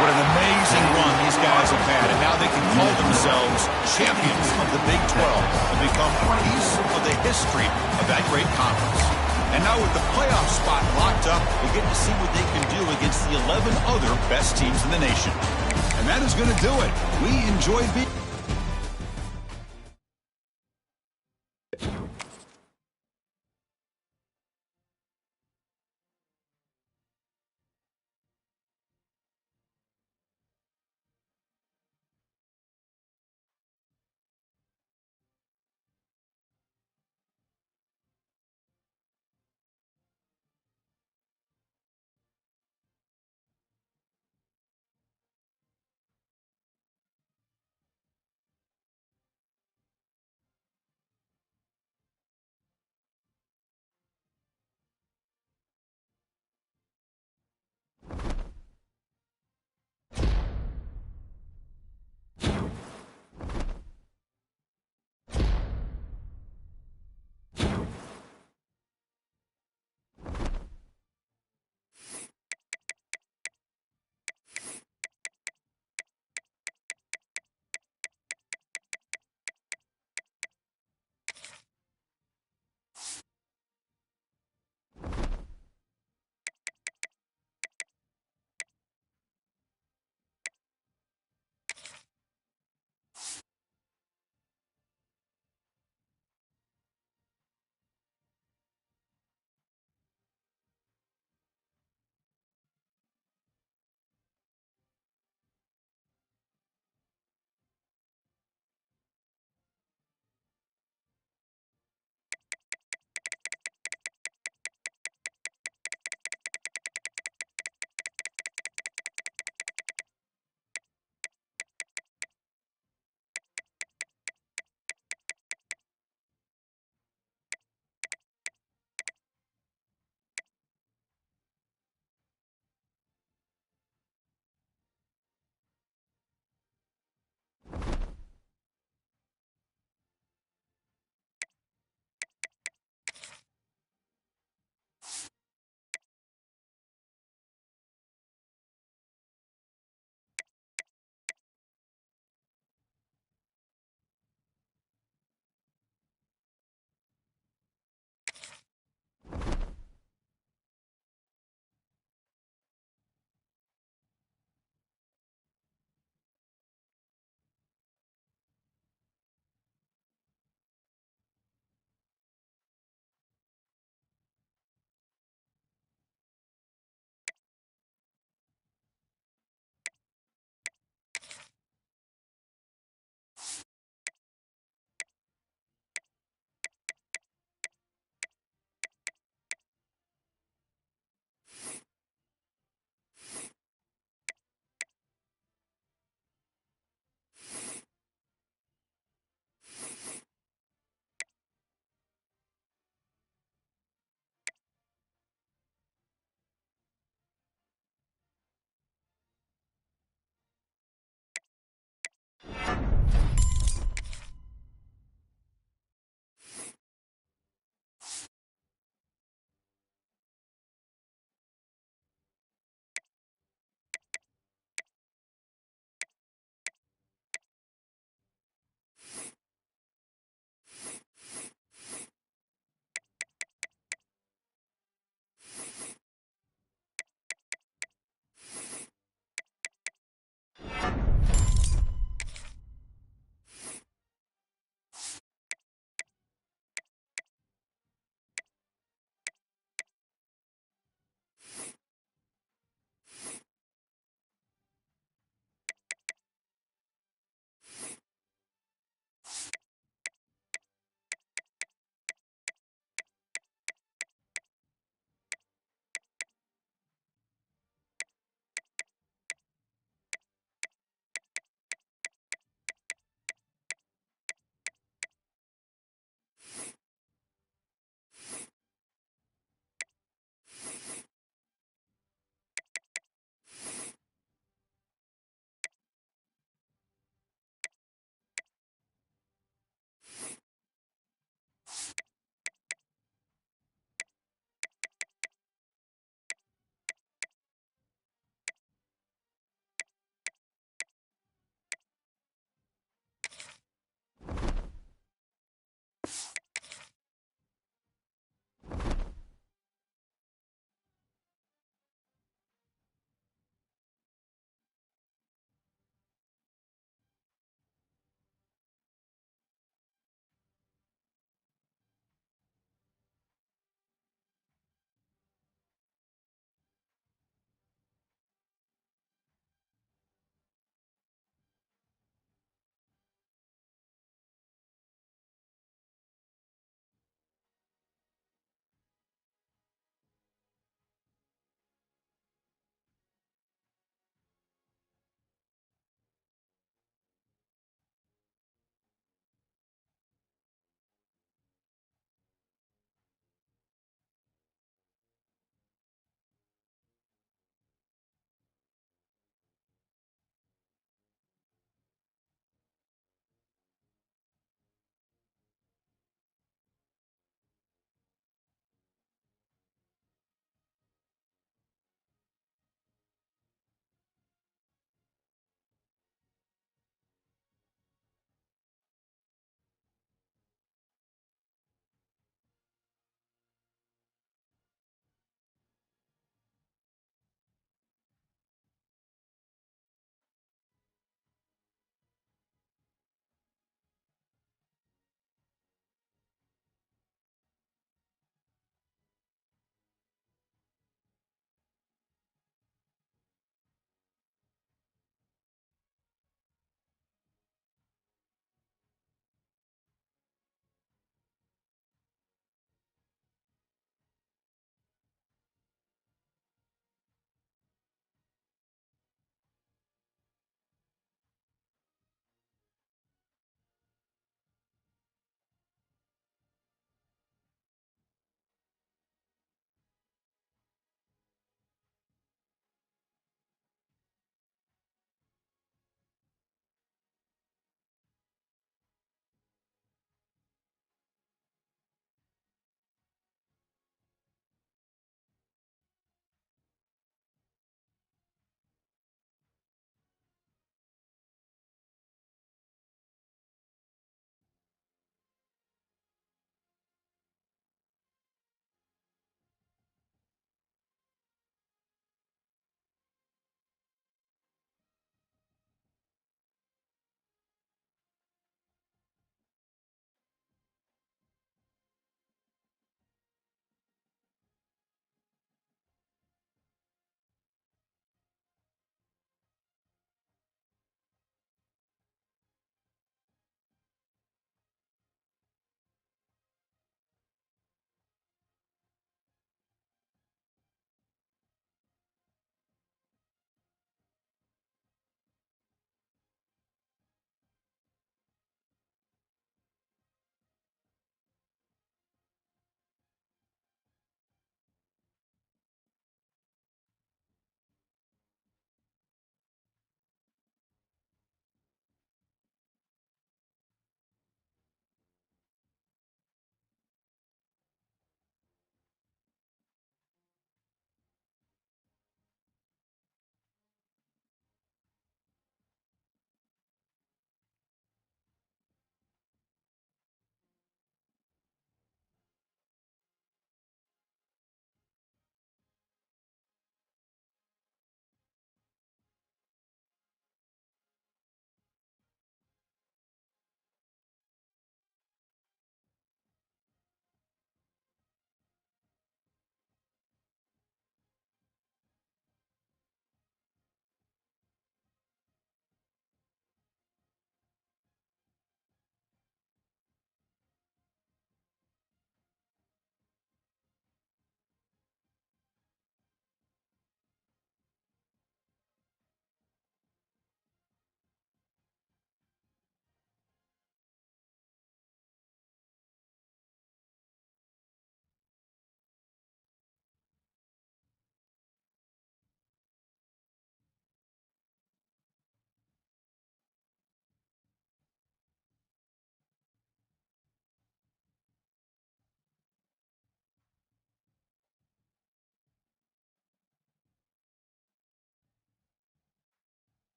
What an amazing run these guys have had, and now they can call themselves champions of the Big 12 and become a piece of the history of that great conference. And now with the playoff spot locked up, we'll get to see what they can do against the 11 other best teams in the nation. And that is going to do it. We enjoyed being